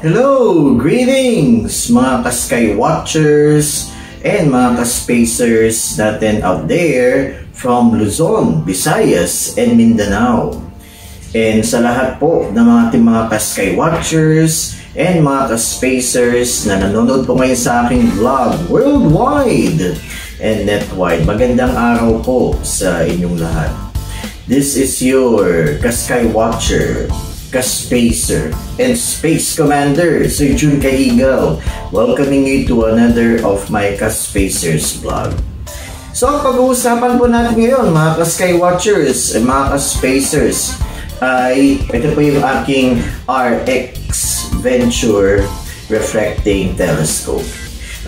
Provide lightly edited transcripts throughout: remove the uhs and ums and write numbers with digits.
Hello! Greetings mga ka-Sky Watchers and mga ka-Spacers natin out there from Luzon, Visayas, and Mindanao. And sa lahat po ng mga ka-Sky Watchers and mga ka-Spacers na nanonood po ngayon sa aking vlog worldwide and netwide, magandang araw po sa inyong lahat. This is your ka-Sky Watcher, ka-Spacer, and Space Commander, Sir Jun Cahigal, welcoming you to another of my ka-Spacers vlog. So, pag-uusapan po natin ngayon, mga ka-Sky Watchers and mga ka-Spacers, ay ito po yung aking RX Venture Reflecting Telescope.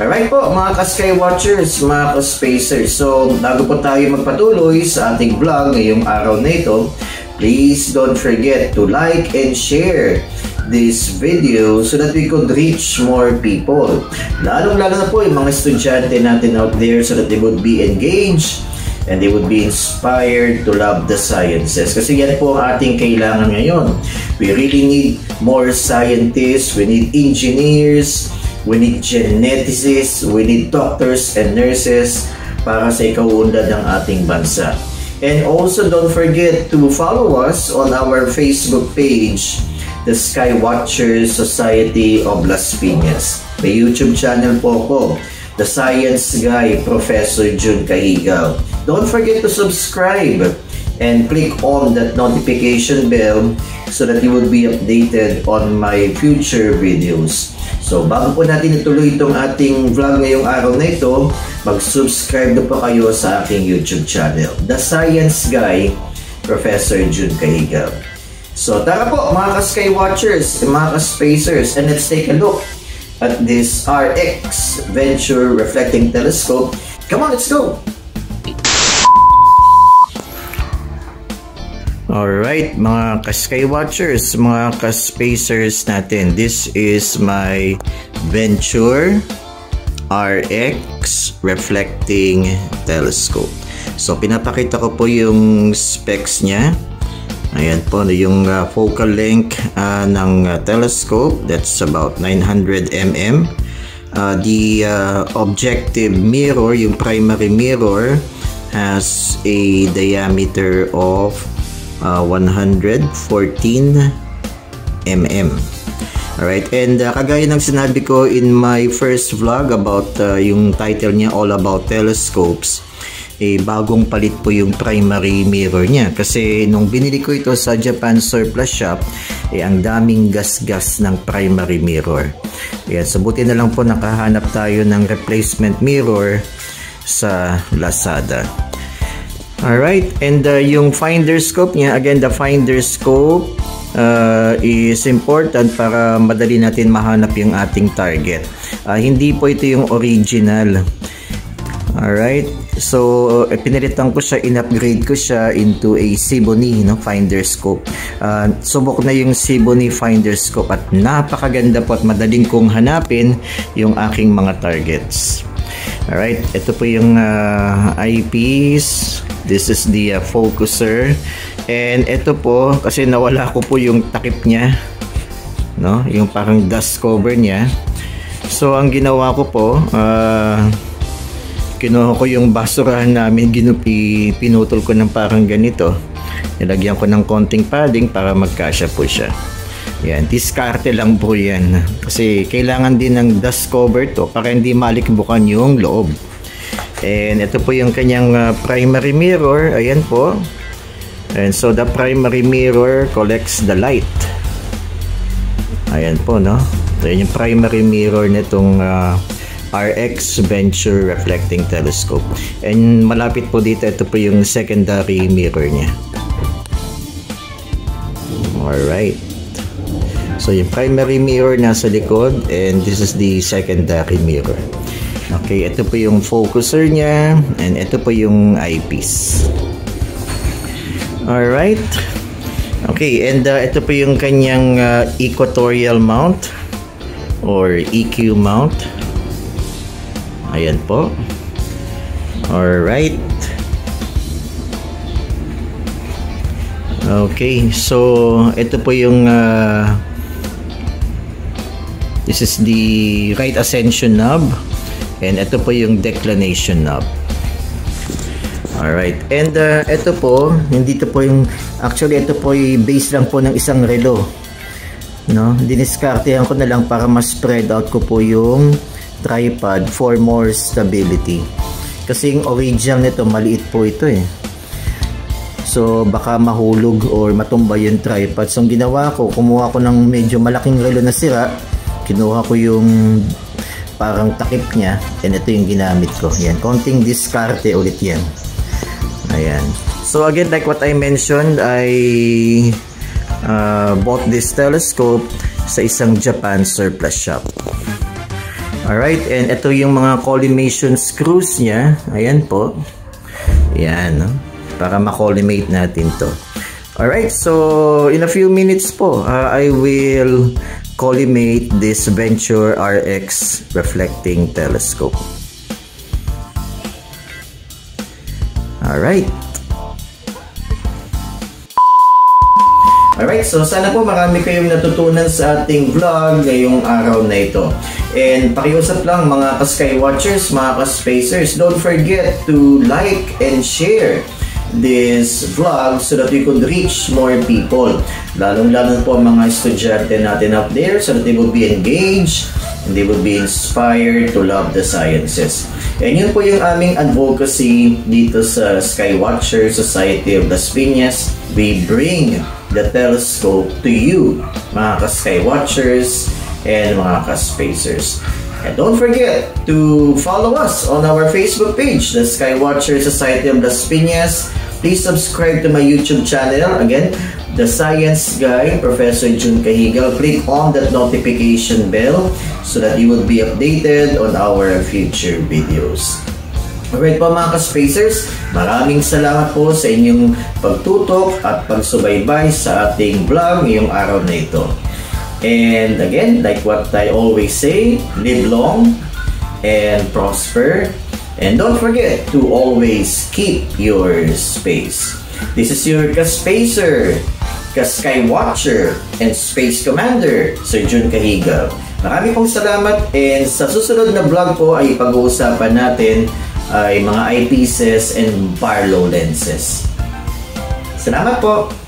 Alright po, mga ka-Sky Watchers, mga ka-Spacers. So, bago po tayo magpatuloy sa ating vlog ngayong araw na ito, please don't forget to like and share this video so that we could reach more people. Lalong-lalo na po yung mga estudyante natin out there so that they would be engaged and they would be inspired to love the sciences. Kasi yan po ang ating kailangan ngayon. We really need more scientists, we need engineers, we need geneticists, we need doctors and nurses para sa ikauunlad ng ating bansa. And also don't forget to follow us on our Facebook page, the Sky Watchers Society of Las Piñas. May YouTube channel po ko, The Science Guy, Professor Jun Cahigal. Don't forget to subscribe and click on that notification bell so that you will be updated on my future videos. So, bago po natin ituloy itong ating vlog ngayong araw na ito, mag-subscribe na po kayo sa aking YouTube channel, The Science Guy, Professor Jun Cahigal. So, tara po mga ka-Sky Watchers, mga ka-Spacers, and let's take a look at this RX Venture Reflecting Telescope. Come on, let's go! Alright, mga ka-Sky Watchers, mga ka-Spacers natin, this is my Venture RX Reflecting Telescope. So, pinapakita ko po yung specs niya. Ayan po, yung focal length ng telescope, that's about 900 mm. The objective mirror, yung primary mirror, has a diameter of 114 mm. Alright, and kagaya ng sinabi ko in my first vlog about yung title niya, All About Telescopes, bagong palit po yung primary mirror niya. Kasi nung binili ko ito sa Japan Surplus Shop, ang daming gas-gas ng primary mirror. Ayan, so buti na lang po nakahanap tayo ng replacement mirror sa Lazada. Alright, and yung finder scope niya, again, the finder scope is important para madali natin mahanap yung ating target. Hindi po ito yung original. Alright, so pinalitan ko siya, in-upgrade ko siya into a Sibony, no, finder scope. Subok na yung Sibony finder scope at napakaganda po at madaling kong hanapin yung aking mga targets. Alright, ito po yung eyepiece. This is the focuser. And ito po, kasi nawala ko po yung takip niya, no? Yung parang dust cover niya. So, ang ginawa ko po, kinuha ko yung basurahan namin, pinutol ko ng parang ganito. Nilagyan ko ng konting padding para magkasya po siya. Yan, diskarte lang po yan. Kasi kailangan din ng dust cover to para hindi malikbukan yung loob. And ito po yung kanyang primary mirror. Ayan po. And so the primary mirror collects the light. Ayan po, no? So yun yung primary mirror nitong RX Venture Reflecting Telescope. And malapit po dito, ito po yung secondary mirror niya. Alright. So yung primary mirror nasa likod and this is the secondary mirror. Okay, ito po yung focuser niya and ito po yung eyepiece. Alright. Okay, and ito po yung kanyang equatorial mount or EQ mount. Ayan po. Alright. Okay, so ito po yung This is the right ascension knob. And ito po yung declination knob. Alright. And ito po, hindi ito po yung, actually ito po yung base lang po ng isang relo. No? Diniskartehan ko na lang para mas spread out ko po yung tripod for more stability. Kasi yung origin nito, maliit po ito eh. So baka mahulog or matumba yung tripod. So ang ginawa ko, kumuha ko ng medyo malaking relo na sira. Kinuha ko yung parang takip niya. And ito yung ginamit ko. Yan, konting diskarte ulit yan. Ayan. So again, like what I mentioned, I bought this telescope sa isang Japan surplus shop. Alright, and ito yung mga collimation screws niya. Ayan po. Ayan, no? Para makollimate natin to. Alright, so in a few minutes po, I will collimate this Venture RX reflecting telescope. Alright. Alright, so sana po marami kayong natutunan sa ating vlog ngayong araw na ito. And pakiusap lang mga ka-Sky Watchers, mga ka-Spacers, don't forget to like and share this vlog so that we could reach more people. Lalong-lalo po mga estudyante natin up there so that they will be engaged and they will be inspired to love the sciences. And yun po yung aming advocacy dito sa Sky Watcher Society of Las Piñas. We bring the telescope to you, mga ka-Sky Watchers and mga ka-Spacers. And don't forget to follow us on our Facebook page, the Sky Watcher Society of Las Piñas. Please subscribe to my YouTube channel. Again, The Science Guy, Professor Jun Cahigal. Click on that notification bell so that you will be updated on our future videos. Alright po mga ka-Spacers, maraming salamat po sa inyong pagtutok at pagsubaybay sa ating vlog ngayong araw na ito. And again, like what I always say, live long and prosper. And don't forget to always keep your space. This is your ka-Spacer, ka-Sky Watcher, and Space Commander, Sir Jun Cahigal. Maraming pong salamat, and sa susunod na vlog po ay pag-uusapan natin ay mga eyepieces and Barlow lenses. Salamat po!